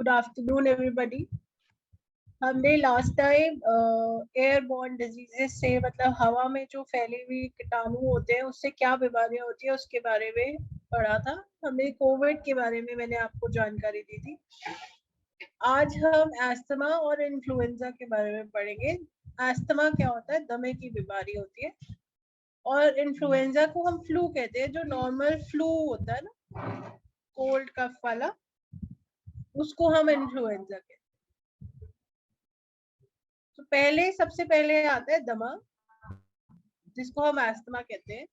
Good afternoon everybody. हमने last time airborne diseases से मतलब हवा में जो फैली हुई कीटाणु होते हैं उससे क्या बीमारियां होती है उसके बारे में पढ़ा था। हमने कोविड के बारे में मैंने आपको जानकारी दी थी। आज हम एस्थमा और इन्फ्लुएंजा के बारे में पढ़ेंगे। एस्थमा क्या होता है? दमे की बीमारी होती है। और इन्फ्लुएंजा को हम फ्लू कहते हैं, जो नॉर्मल फ्लू होता है ना, कोल्ड कफ वाला, उसको हम इन्फ्लुएंजा कहते हैं। तो सबसे पहले आता है दमा, जिसको हम एस्थमा कहते हैं।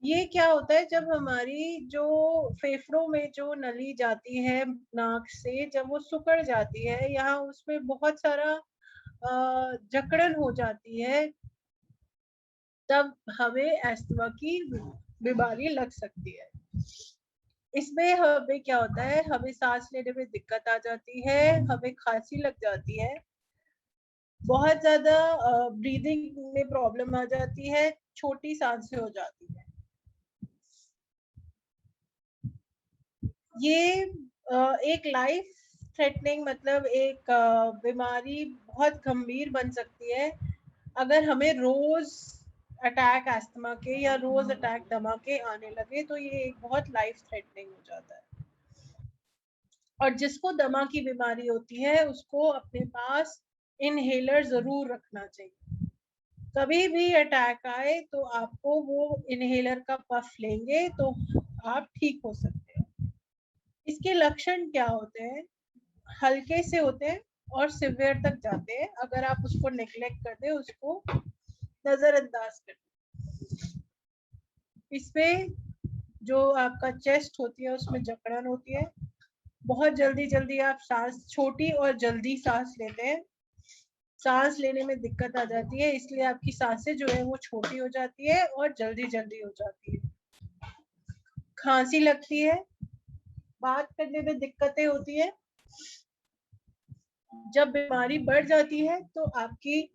ये क्या होता है? जब हमारी जो फेफड़ों में जो नली जाती है नाक से, जब वो सिकुड़ जाती है, यहाँ उसमें बहुत सारा जकड़न हो जाती है, तब हमें एस्थमा की बीमारी लग सकती है। इसमें हमें क्या होता है? हमें सांस लेने में दिक्कत आ जाती है, हमें खांसी लग जाती है, बहुत ज्यादा ब्रीदिंग में प्रॉब्लम आ जाती है, छोटी सांसें हो जाती है। ये एक लाइफ थ्रेटनिंग मतलब एक बीमारी बहुत गंभीर बन सकती है अगर हमें रोज अटैक एस्थमा के या रोज अटैक दमा के आने लगे, तो ये एक बहुत लाइफ थ्रेटनिंग हो जाता है। और जिसको दमा की बीमारी होती है उसको अपने पास इनहेलर जरूर रखना चाहिए। कभी भी अटैक आए तो आपको वो इनहेलर का पफ लेंगे तो आप ठीक हो सकते हैं। इसके लक्षण क्या होते हैं? हल्के से होते हैं और सिवियर तक जाते हैं अगर आप उसको नेग्लेक्ट कर दें, उसको नजरअंदाज कर दें। इसमें जो आपका चेस्ट होती है उसमें जकड़न होती है, बहुत जल्दी जल्दी आप सांस, छोटी और जल्दी सांस लेते हैं, सांस लेने में दिक्कत आ जाती है, इसलिए आपकी सांसें जो है वो छोटी हो जाती है और जल्दी जल्दी हो जाती है। खांसी लगती है, बात करने में दिक्कतें होती है। जब बीमारी बढ़ जाती है तो आपकी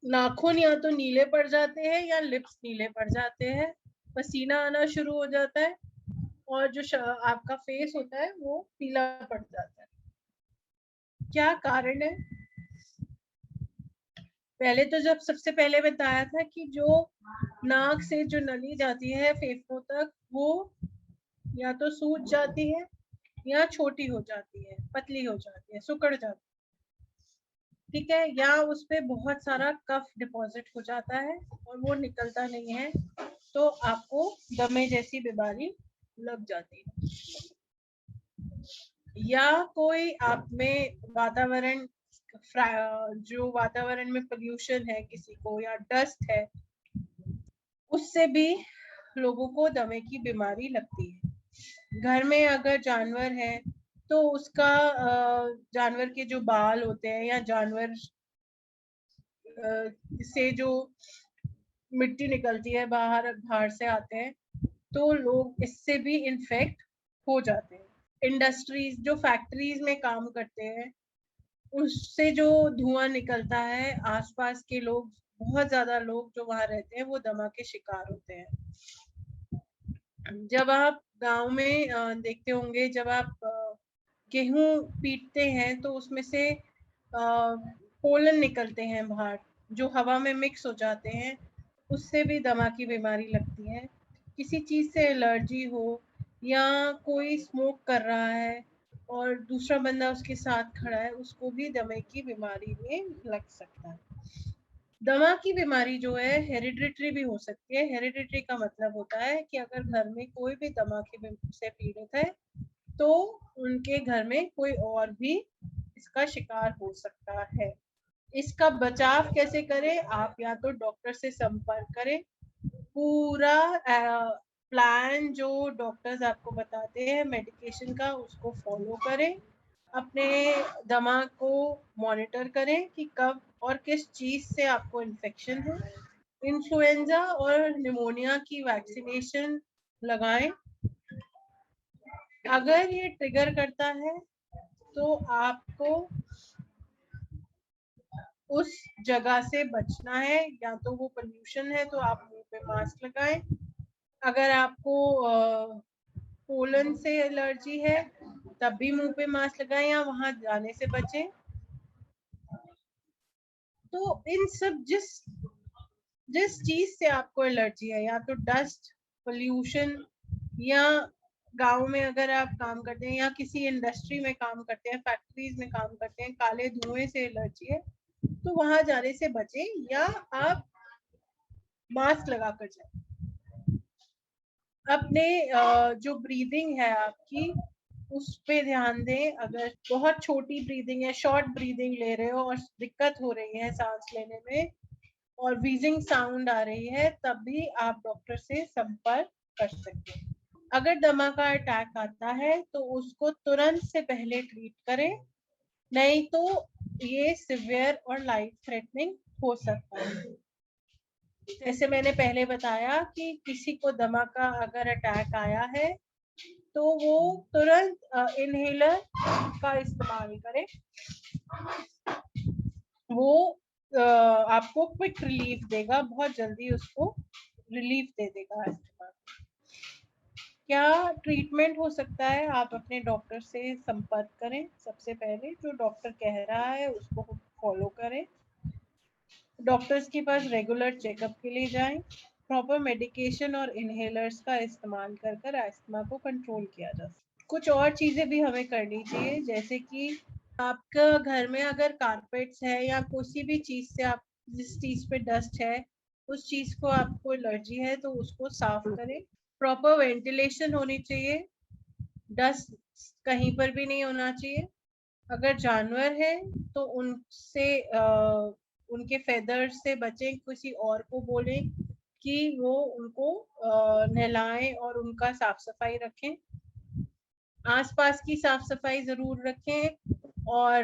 नाखून या तो नीले पड़ जाते हैं या लिप्स नीले पड़ जाते हैं, पसीना आना शुरू हो जाता है और जो आपका फेस होता है वो पीला पड़ जाता है। क्या कारण है? पहले तो जब सबसे पहले बताया था कि जो नाक से जो नली जाती है फेफड़ों तक, वो या तो सूज जाती है या छोटी हो जाती है, पतली हो जाती है, सिकुड़ जाती है, ठीक है, या उसपे बहुत सारा कफ डिपॉजिट हो जाता है और वो निकलता नहीं है, तो आपको दमे जैसी बीमारी लग जाती है। या कोई आप में वातावरण, जो वातावरण में पोल्यूशन है किसी को, या डस्ट है, उससे भी लोगों को दमे की बीमारी लगती है। घर में अगर जानवर है तो उसका जानवर के जो बाल होते हैं या जानवर से जो मिट्टी निकलती है, बाहर से आते हैं, तो लोग इससे भी इन्फेक्ट हो जाते हैं। इंडस्ट्रीज, जो फैक्ट्रीज में काम करते हैं, उससे जो धुआं निकलता है, आसपास के लोग, बहुत ज्यादा लोग जो वहां रहते हैं वो दमा के शिकार होते हैं। जब आप गांव में देखते होंगे, जब आप गेहूं पीटते हैं तो उसमें से पोलन निकलते हैं बाहर, जो हवा में मिक्स हो जाते हैं, उससे भी दमा की बीमारी लगती है। किसी चीज से एलर्जी हो या कोई स्मोक कर रहा है और दूसरा बंदा उसके साथ खड़ा है, उसको भी दमे की बीमारी में लग सकता है। दमा की बीमारी जो है हेरिडिटरी भी हो सकती है। हेरिडिटरी का मतलब होता है कि अगर घर में कोई भी दमा की से पीड़ित है तो उनके घर में कोई और भी इसका शिकार हो सकता है। इसका बचाव कैसे करें? आप या तो डॉक्टर से संपर्क करें, पूरा प्लान जो डॉक्टर्स आपको बताते हैं मेडिकेशन का, उसको फॉलो करें, अपने दिमाग को मॉनिटर करें कि कब और किस चीज से आपको इन्फेक्शन है। इन्फ्लुएंजा और निमोनिया की वैक्सीनेशन लगाएं। अगर ये ट्रिगर करता है तो आपको उस जगह से बचना है, या तो वो पोल्यूशन है तो आप मुंह पे मास्क लगाएं। अगर आपको पोलन से एलर्जी है तब भी मुंह पे मास्क लगाएं या वहां जाने से बचें। तो इन सब जिस चीज से आपको एलर्जी है, या तो डस्ट, पोल्यूशन, या गांव में अगर आप काम करते हैं या किसी इंडस्ट्री में काम करते हैं, फैक्ट्रीज में काम करते हैं, काले धुएं से एलर्जी है, तो वहां जाने से बचें या आप मास्क लगा कर जाएं। अपने जो ब्रीदिंग है आपकी उस पे ध्यान दें। अगर बहुत छोटी ब्रीदिंग है, शॉर्ट ब्रीदिंग ले रहे हो और दिक्कत हो रही है सांस लेने में और व्हीजिंग साउंड आ रही है, तब भी आप डॉक्टर से संपर्क कर सकते हैं। अगर दमा का अटैक आता है तो उसको तुरंत से पहले ट्रीट करें, नहीं तो ये सिवियर और लाइफ थ्रेटनिंग हो सकता है। जैसे मैंने पहले बताया कि किसी को दमा का अगर अटैक आया है तो वो तुरंत इनहेलर का इस्तेमाल करें। वो आपको क्विक रिलीफ देगा, बहुत जल्दी उसको रिलीफ दे देगा अस्थमा। क्या ट्रीटमेंट हो सकता है? आप अपने डॉक्टर से संपर्क करें। सबसे पहले जो डॉक्टर कह रहा है उसको फॉलो करें। डॉक्टर्स के पास रेगुलर चेकअप के लिए जाएं। प्रॉपर मेडिकेशन और इनहेलर्स का इस्तेमाल कर कर अस्थमा को कंट्रोल किया जा सकता है। कुछ और चीजें भी हमें करनी चाहिए, जैसे कि आपका घर में अगर कारपेट्स है या किसी भी चीज से आप जिस चीज पे डस्ट है उस चीज को आपको एलर्जी है तो उसको साफ करें। प्रॉपर वेंटिलेशन होनी चाहिए, डस्ट कहीं पर भी नहीं होना चाहिए। अगर जानवर है तो उनसे उनके फेदर से बचें, किसी और को बोलें कि वो उनको नहलाएं और उनका साफ सफाई रखें। आसपास की साफ सफाई जरूर रखें और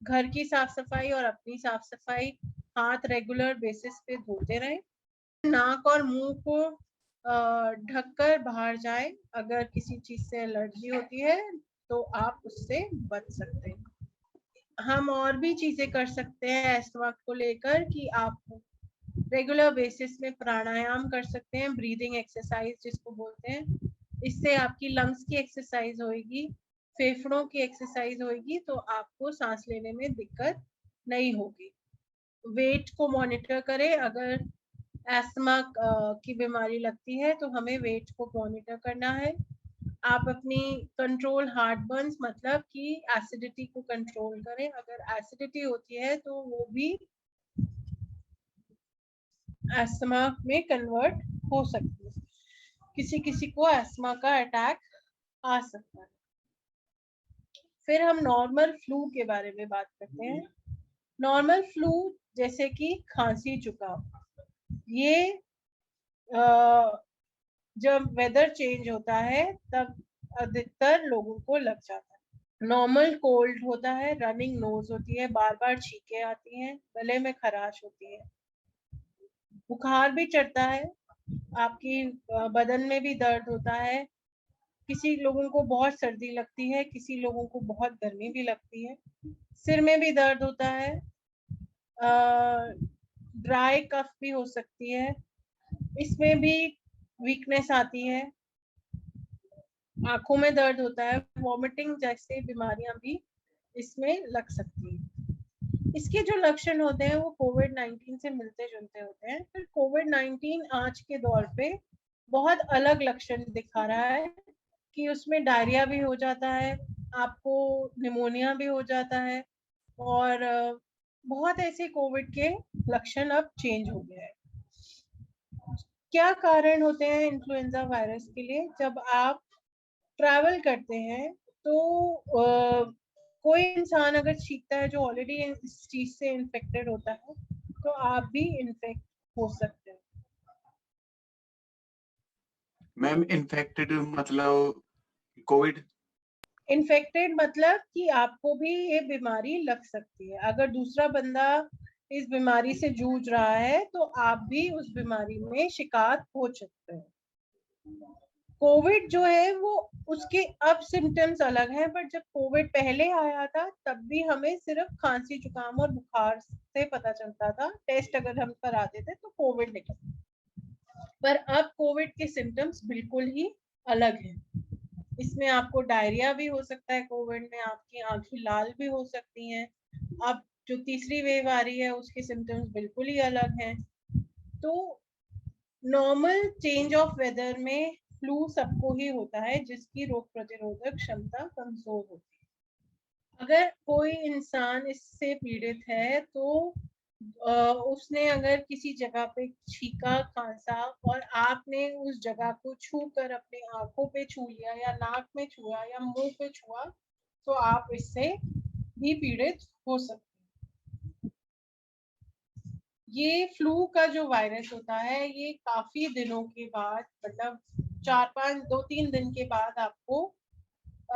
घर की साफ सफाई और अपनी साफ सफाई, हाथ रेगुलर बेसिस पे धोते रहें। नाक और मुंह को ढककर बाहर जाए। अगर किसी चीज से एलर्जी होती है तो आप उससे बच सकते हैं। हम और भी चीजें कर सकते हैं अस्थमा को लेकर कि आप रेगुलर बेसिस में प्राणायाम कर सकते हैं, ब्रीदिंग एक्सरसाइज जिसको बोलते हैं। इससे आपकी लंग्स की एक्सरसाइज होगी, फेफड़ों की एक्सरसाइज होगी, तो आपको सांस लेने में दिक्कत नहीं होगी। वेट को मॉनिटर करें। अगर अस्थमा की बीमारी लगती है तो हमें वेट को मॉनिटर करना है। आप अपनी कंट्रोल हार्ट बर्न्स, मतलब कि एसिडिटी को कंट्रोल करें। अगर एसिडिटी होती है तो वो भी अस्थमा में कन्वर्ट हो सकती है। किसी किसी को अस्थमा का अटैक आ सकता है। फिर हम नॉर्मल फ्लू के बारे में बात करते हैं। नॉर्मल फ्लू जैसे कि खांसी, जुकाम, ये जब वेदर चेंज होता है तब अधिकतर लोगों को लग जाता है। नॉर्मल कोल्ड होता है, रनिंग नोज होती है, बार बार छींकें आती हैं, गले में खराश होती है, बुखार भी चढ़ता है, आपकी बदन में भी दर्द होता है। किसी लोगों को बहुत सर्दी लगती है, किसी लोगों को बहुत गर्मी भी लगती है। सिर में भी दर्द होता है, ड्राई कफ भी हो सकती है, इसमें भी वीकनेस आती है, आंखों में दर्द होता है, वॉमिटिंग जैसे बीमारियां भी इसमें लग सकती है। इसके जो लक्षण होते हैं वो कोविड-19 से मिलते जुलते होते हैं। फिर कोविड-19 आज के दौर पे बहुत अलग लक्षण दिखा रहा है कि उसमें डायरिया भी हो जाता है, आपको निमोनिया भी हो जाता है, और बहुत ऐसे कोविड के लक्षण अब चेंज हो गए हैं। क्या कारण होते हैं इन्फ्लुएंजा वायरस के लिए? जब आप ट्रैवल करते हैं तो कोई इंसान अगर छींकता है जो ऑलरेडी इस चीज से इन्फेक्टेड होता है तो आप भी इन्फेक्ट हो सकते हैं। मैम इन्फेक्टेड मतलब कोविड? इन्फेक्टेड मतलब कि आपको भी ये बीमारी लग सकती है। अगर दूसरा बंदा इस बीमारी से जूझ रहा है तो आप भी उस बीमारी में शिकार हो सकते हैं। कोविड जो है वो उसके अब सिम्टम्स अलग हैं, बट जब कोविड पहले आया था तब भी हमें सिर्फ खांसी, जुकाम और बुखार से पता चलता था। टेस्ट अगर हम कराते थे तो कोविड निकलता, पर अब कोविड के सिम्टम्स बिल्कुल ही अलग है। इसमें आपको डायरिया भी हो सकता है, कोविड में आपकी आंखें लाल भी हो सकती हैं। अब जो तीसरी वेव आ रही है उसके सिम्टम्स बिल्कुल ही अलग हैं। तो नॉर्मल चेंज ऑफ वेदर में फ्लू सबको ही होता है जिसकी रोग प्रतिरोधक क्षमता कमजोर होती है। अगर कोई इंसान इससे पीड़ित है तो उसने अगर किसी जगह पे छींका, खांसा और आपने उस जगह को छू कर अपने आंखों पे छू लिया या नाक में छुआ या मुंह पे छुआ तो आप इससे भी पीड़ित हो सकते हैं। ये फ्लू का जो वायरस होता है ये काफी दिनों के बाद, मतलब 2-3 दिन के बाद आपको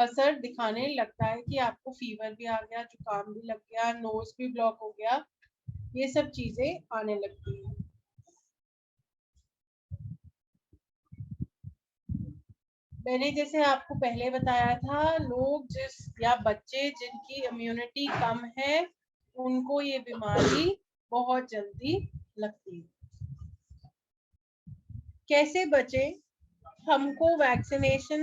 असर दिखाने लगता है कि आपको फीवर भी आ गया, जुकाम भी लग गया, नोज भी ब्लॉक हो गया, ये सब चीजें आने लगती हैं। मैंने जैसे आपको पहले बताया था, लोग या बच्चे जिनकी इम्यूनिटी कम है उनको ये बीमारी बहुत जल्दी लगती है। कैसे बचे? हमको वैक्सीनेशन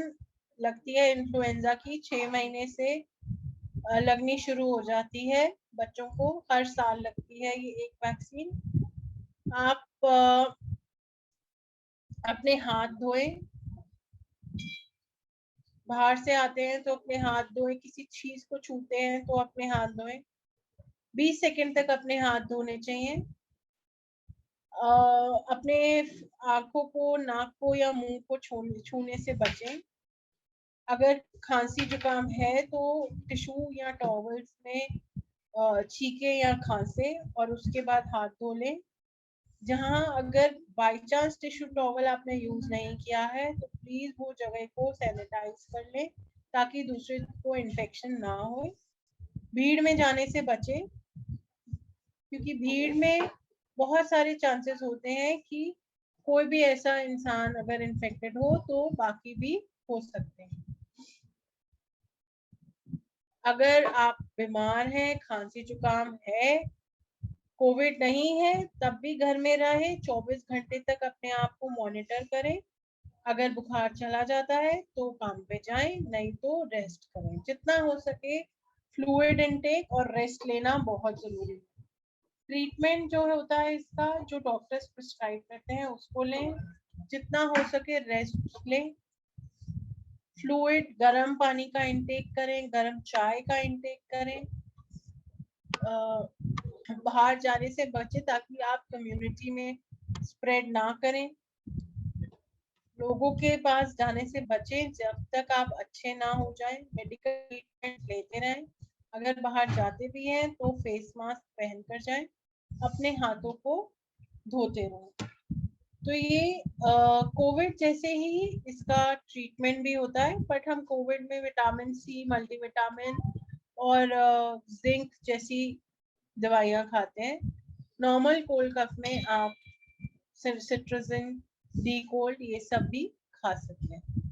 लगती है इन्फ्लुएंजा की 6 महीने से लगनी शुरू हो जाती है। बच्चों को हर साल लगती है ये एक वैक्सीन। आप अपने हाथ धोएं, बाहर से आते हैं तो अपने हाथ धोएं, किसी चीज को छूते हैं तो अपने हाथ धोएं, 20 सेकंड तक अपने हाथ धोने चाहिए। अपने आंखों को, नाक को या मुंह को छूने से बचें। अगर खांसी जुकाम है तो टिश्यू या टॉवल्स में छींके या खांसे और उसके बाद हाथ धो लें। जहां अगर बाई चांस टिश्यू टॉवल आपने यूज नहीं किया है तो प्लीज वो जगह को सैनिटाइज कर लें ताकि दूसरे को इन्फेक्शन ना हो। भीड़ में जाने से बचें क्योंकि भीड़ में बहुत सारे चांसेस होते हैं कि कोई भी ऐसा इंसान अगर इन्फेक्टेड हो तो बाकी भी हो सकते हैं। अगर आप बीमार हैं, खांसी जुकाम है, कोविड नहीं है, तब भी घर में रहे, 24 घंटे तक अपने आप को मॉनिटर करें। अगर बुखार चला जाता है तो काम पे जाएं, नहीं तो रेस्ट करें। जितना हो सके फ्लूइड इनटेक और रेस्ट लेना बहुत जरूरी है। ट्रीटमेंट जो होता है इसका, जो डॉक्टर्स प्रिस्क्राइब करते हैं उसको लें, जितना हो सके रेस्ट लें। फ्लूइड, गर्म पानी का इंटेक करें, गर्म चाय का इंटेक करें। बाहर जाने से बचें ताकि आप कम्युनिटी में स्प्रेड ना करें। लोगों के पास जाने से बचें जब तक आप अच्छे ना हो जाएं। मेडिकल ट्रीटमेंट लेते रहें। अगर बाहर जाते भी हैं तो फेस मास्क पहन कर जाएं। अपने हाथों को धोते रहें। तो ये कोविड जैसे ही इसका ट्रीटमेंट भी होता है, बट हम कोविड में विटामिन सी, मल्टीविटामिन और जिंक जैसी दवाइयाँ खाते हैं। नॉर्मल कोल्ड कफ में आप सिट्राजिन, डी कोल्ड, ये सब भी खा सकते हैं।